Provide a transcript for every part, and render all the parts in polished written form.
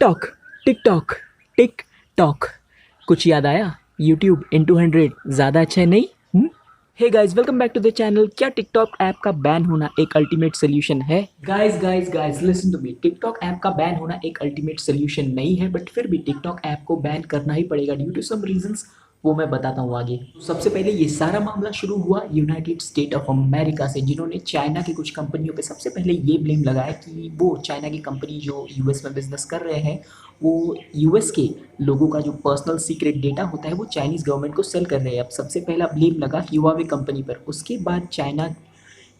TikTok TikTok TikTok कुछ याद आया? यूट्यूब इन 200 ज़्यादा अच्छा है नहीं? Hey guys, welcome back to the channel. क्या टिकटॉक ऐप का बैन होना एक अल्टीमेट सोल्यूशन है? Guys listen to me. TikTok app का बैन होना एक अल्टीमेट सोल्यूशन नहीं है, बट फिर भी टिकटॉक ऐप को बैन करना ही पड़ेगा ड्यू टू सम रीजंस। वो मैं बताता हूँ आगे। सबसे पहले ये सारा मामला शुरू हुआ यूनाइटेड स्टेट ऑफ अमेरिका से, जिन्होंने चाइना की कुछ कंपनियों पे सबसे पहले ये ब्लेम लगाया कि वो चाइना की कंपनी जो यूएस में बिजनेस कर रहे हैं, वो यूएस के लोगों का जो पर्सनल सीक्रेट डेटा होता है वो चाइनीज़ गवर्नमेंट को सेल कर रहे हैं। अब सबसे पहला ब्लेम लगा हुआवे कंपनी पर, उसके बाद चाइना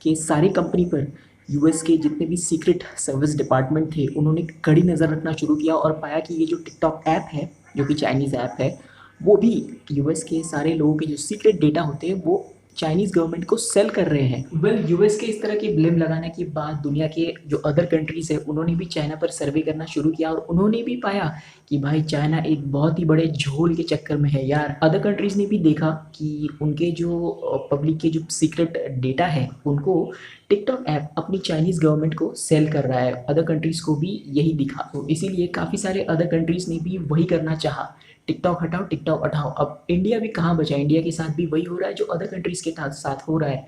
के सारे कंपनी पर यूएस के जितने भी सीक्रेट सर्विस डिपार्टमेंट थे उन्होंने कड़ी नज़र रखना शुरू किया और पाया कि ये जो टिकटॉक ऐप है, जो कि चाइनीज़ ऐप है, वो भी यूएस के सारे लोगों के जो सीक्रेट डेटा होते हैं वो चाइनीज़ गवर्नमेंट को सेल कर रहे हैं। वेल, यूएस के इस तरह के ब्लेम लगाने के बाद दुनिया के जो अदर कंट्रीज़ है उन्होंने भी चाइना पर सर्वे करना शुरू किया और उन्होंने भी पाया कि भाई चाइना एक बहुत ही बड़े झोल के चक्कर में है यार। अदर कंट्रीज़ ने भी देखा कि उनके जो पब्लिक के जो सीक्रेट डेटा है उनको टिकटॉक ऐप अपनी चाइनीज़ गवर्नमेंट को सेल कर रहा है। अदर कंट्रीज़ को भी यही दिखा, तो इसीलिए काफ़ी सारे अदर कंट्रीज़ ने भी वही करना चाहा, टिकटॉक हटाओ टिकटॉक हटाओ। अब इंडिया भी कहाँ बचा? इंडिया के साथ भी वही हो रहा है जो अदर कंट्रीज़ के साथ हो रहा है।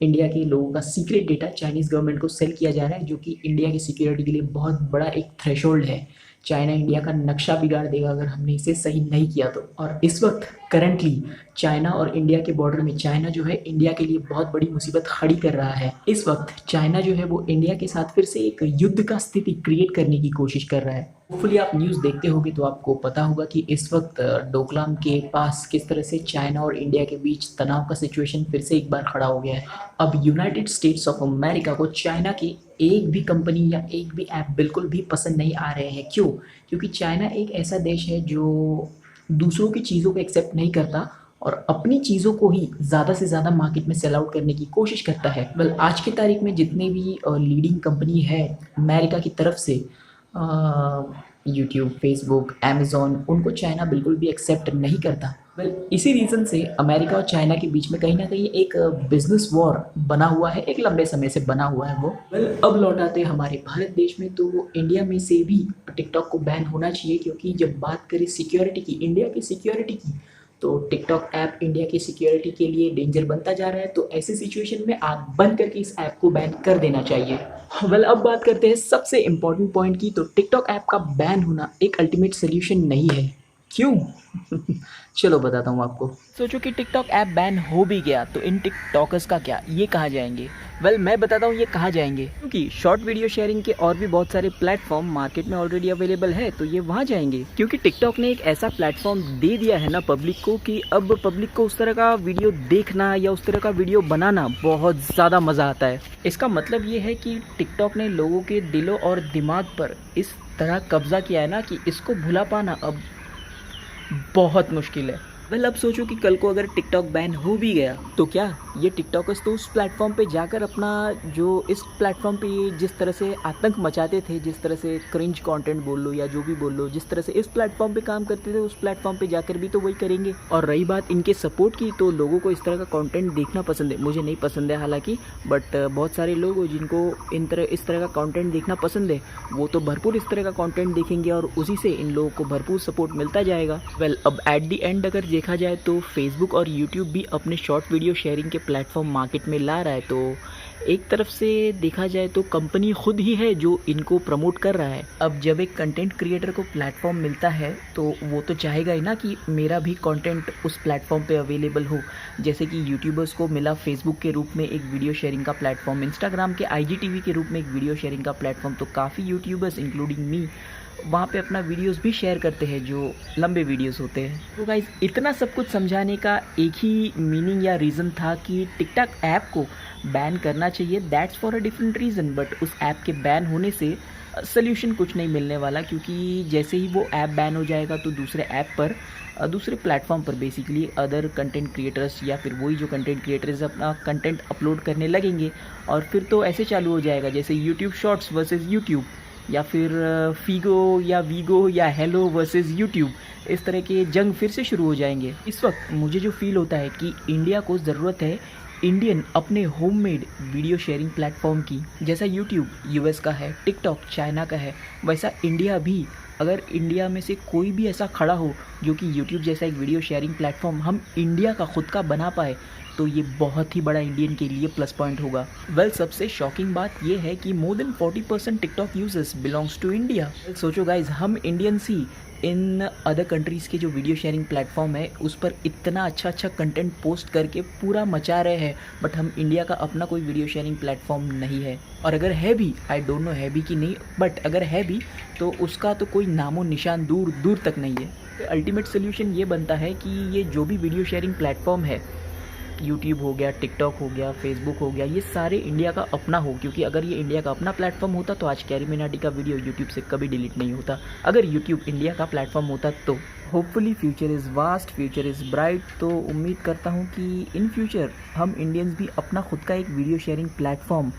इंडिया के लोगों का सीक्रेट डेटा चाइनीज़ गवर्नमेंट को सेल किया जा रहा है, जो कि इंडिया की सिक्योरिटी के लिए बहुत बड़ा एक थ्रेशोल्ड है। चाइना इंडिया का नक्शा बिगाड़ देगा अगर हमने इसे सही नहीं किया तो। और इस वक्त करंटली चाइना और इंडिया के बॉर्डर में चाइना जो है इंडिया के लिए बहुत बड़ी मुसीबत खड़ी कर रहा है। इस वक्त चाइना जो है वो इंडिया के साथ फिर से एक युद्ध का स्थिति क्रिएट करने की कोशिश कर रहा है। होपफुली आप न्यूज़ देखते होंगे तो आपको पता होगा कि इस वक्त डोकलाम के पास किस तरह से चाइना और इंडिया के बीच तनाव का सिचुएशन फिर से एक बार खड़ा हो गया है। अब यूनाइटेड स्टेट्स ऑफ अमेरिका को चाइना की एक भी कंपनी या एक भी ऐप बिल्कुल भी पसंद नहीं आ रहे हैं। क्यों? क्योंकि चाइना एक ऐसा देश है जो दूसरों की चीज़ों को एक्सेप्ट नहीं करता और अपनी चीज़ों को ही ज़्यादा से ज़्यादा मार्केट में सेल आउट करने की कोशिश करता है। वेल, आज की तारीख में जितने भी लीडिंग कंपनी है अमेरिका की तरफ से, यूट्यूब, फेसबुक, अमेज़ॉन, उनको चाइना बिल्कुल भी एक्सेप्ट नहीं करता। वेल, इसी रीज़न से अमेरिका और चाइना के बीच में कहीं ना कहीं एक बिजनेस वॉर बना हुआ है, एक लंबे समय से बना हुआ है वो। वेल, अब लौट आते हैं हमारे भारत देश में, तो इंडिया में से भी टिकटॉक को बैन होना चाहिए, क्योंकि जब बात करें सिक्योरिटी की, इंडिया की सिक्योरिटी की, तो टिकटॉक ऐप इंडिया की सिक्योरिटी के लिए डेंजर बनता जा रहा है। तो ऐसे सिचुएशन में आग बंद करके इस ऐप को बैन कर देना चाहिए। वेल, अब बात करते हैं सबसे इम्पोर्टेंट पॉइंट की। तो टिकटॉक ऐप का बैन होना एक अल्टीमेट सोल्यूशन नहीं है। क्यों? चलो बताता हूँ आपको। सोचो कि टिकटॉक ऐप बैन हो भी गया तो इन टिकटॉकर्स का क्या, ये कहाँ जाएंगे? वेल, मैं बताता हूँ ये कहाँ जाएंगे, क्योंकि शॉर्ट वीडियो शेयरिंग के और भी बहुत सारे प्लेटफॉर्म मार्केट में ऑलरेडी अवेलेबल है, तो ये वहाँ जाएंगे। क्योंकि टिकटॉक ने एक ऐसा प्लेटफॉर्म दे दिया है ना पब्लिक को, कि अब पब्लिक को उस तरह का वीडियो देखना या उस तरह का वीडियो बनाना बहुत ज़्यादा मज़ा आता है। इसका मतलब ये है कि टिकटॉक ने लोगों के दिलों और दिमाग पर इस तरह कब्जा किया है ना कि इसको भुला पाना अब बहुत मुश्किल है। वेल, अब सोचो कि कल को अगर टिकटॉक बैन हो भी गया तो क्या ये टिकटॉकर्स तो उस प्लेटफॉर्म पे जाकर अपना जो इस प्लेटफॉर्म पे ये जिस तरह से आतंक मचाते थे, जिस तरह से क्रिंज कंटेंट बोल लो या जो भी बोल लो, जिस तरह से इस प्लेटफॉर्म पे काम करते थे उस प्लेटफॉर्म पे जाकर भी तो वही करेंगे। और रही बात इनके सपोर्ट की, तो लोगों को इस तरह का कंटेंट देखना पसंद है। मुझे नहीं पसंद है हालांकि, बट बहुत सारे लोग जिनको इस तरह का कंटेंट देखना पसंद है वो तो भरपूर इस तरह का कंटेंट देखेंगे और उसी से इन लोगों को भरपूर सपोर्ट मिलता जाएगा। वेल, अब एट दी एंड अगर देखा जाए तो फेसबुक और यूट्यूब भी अपने शॉर्ट वीडियो शेयरिंग के प्लेटफॉर्म मार्केट में ला रहा है। तो एक तरफ से देखा जाए तो कंपनी खुद ही है जो इनको प्रमोट कर रहा है। अब जब एक कंटेंट क्रिएटर को प्लेटफॉर्म मिलता है तो वो तो चाहेगा ही ना कि मेरा भी कंटेंट उस प्लेटफॉर्म पे अवेलेबल हो। जैसे कि यूट्यूबर्स को मिला फेसबुक के रूप में एक वीडियो शेयरिंग का प्लेटफॉर्म, इंस्टाग्राम के IGTV के रूप में एक वीडियो शेयरिंग का प्लेटफॉर्म, तो काफ़ी यूट्यूबर्स इंक्लूडिंग मी वहाँ पे अपना वीडियोस भी शेयर करते हैं जो लंबे वीडियोस होते हैं। तो गाइस, इतना सब कुछ समझाने का एक ही मीनिंग या रीज़न था कि टिकटॉक ऐप को बैन करना चाहिए। That's for a different reason, but उस ऐप के बैन होने से सोल्यूशन कुछ नहीं मिलने वाला, क्योंकि जैसे ही वो ऐप बैन हो जाएगा तो दूसरे ऐप पर, दूसरे प्लेटफॉर्म पर बेसिकली अदर कंटेंट क्रिएटर्स या फिर वही जो कंटेंट क्रिएटर्स अपना कंटेंट अपलोड करने लगेंगे और फिर तो ऐसे चालू हो जाएगा जैसे यूट्यूब शॉर्ट्स वर्सेस यूट्यूब, या फिर फीगो या वीगो या हेलो वर्सेस यूट्यूब, इस तरह के जंग फिर से शुरू हो जाएंगे। इस वक्त मुझे जो फील होता है कि इंडिया को ज़रूरत है इंडियन अपने होममेड वीडियो शेयरिंग प्लेटफॉर्म की, जैसा यूट्यूब यूएस का है, टिकटॉक चाइना का है, वैसा इंडिया भी, अगर इंडिया में से कोई भी ऐसा खड़ा हो जो कि यूट्यूब जैसा एक वीडियो शेयरिंग प्लेटफॉर्म हम इंडिया का खुद का बना पाए, तो ये बहुत ही बड़ा इंडियन के लिए प्लस पॉइंट होगा। वेल, सबसे शॉकिंग बात ये है कि more than 40% TikTok users belongs to India. सोचो गाइज, हम इंडियंस ही इन अदर कंट्रीज़ के जो वीडियो शेयरिंग प्लेटफॉर्म है उस पर इतना अच्छा कंटेंट पोस्ट करके पूरा मचा रहे हैं, बट हम इंडिया का अपना कोई वीडियो शेयरिंग प्लेटफॉर्म नहीं है। और अगर है भी, आई डोंट नो है भी कि नहीं, बट अगर है भी तो उसका तो कोई नामो निशान दूर दूर तक नहीं है। तो अल्टीमेट सोल्यूशन ये बनता है कि ये जो भी वीडियो शेयरिंग प्लेटफॉर्म है, यूट्यूब हो गया, टिकटॉक हो गया, फेसबुक हो गया, ये सारे इंडिया का अपना हो, क्योंकि अगर ये इंडिया का अपना प्लेटफॉर्म होता तो आज कैरी मिनाटी का वीडियो यूट्यूब से कभी डिलीट नहीं होता। अगर यूट्यूब इंडिया का प्लेटफॉर्म होता तो hopefully future is vast, future is bright. तो उम्मीद करता हूँ कि इन फ्यूचर हम इंडियंस भी अपना खुद का एक वीडियो शेयरिंग प्लेटफॉर्म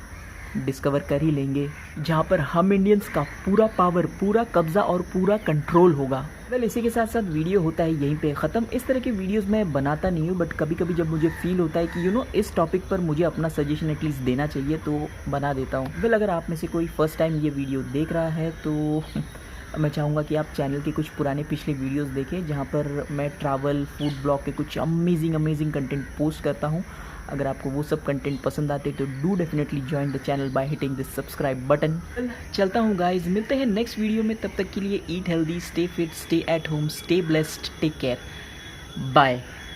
डिस्कवर कर ही लेंगे, जहाँ पर हम इंडियंस का पूरा पावर, पूरा कब्जा और पूरा कंट्रोल होगा। वेल, इसी के साथ साथ वीडियो होता है यहीं पे ख़त्म। इस तरह के वीडियोस मैं बनाता नहीं हूँ, बट कभी कभी जब मुझे फील होता है कि इस टॉपिक पर मुझे अपना सजेशन एटलीस्ट देना चाहिए, तो बना देता हूँ। वेल, अगर आप में से कोई फर्स्ट टाइम ये वीडियो देख रहा है तो मैं चाहूँगा कि आप चैनल के कुछ पुराने पिछले वीडियोस देखें, जहाँ पर मैं ट्रैवल, फूड ब्लॉग के कुछ अमेजिंग कंटेंट पोस्ट करता हूँ। अगर आपको वो सब कंटेंट पसंद आते तो do definitely join the channel by hitting this subscribe button. चलता हूँ गाइज, मिलते हैं नेक्स्ट वीडियो में। तब तक के लिए eat healthy, stay fit, stay at home, stay blessed, take care, bye.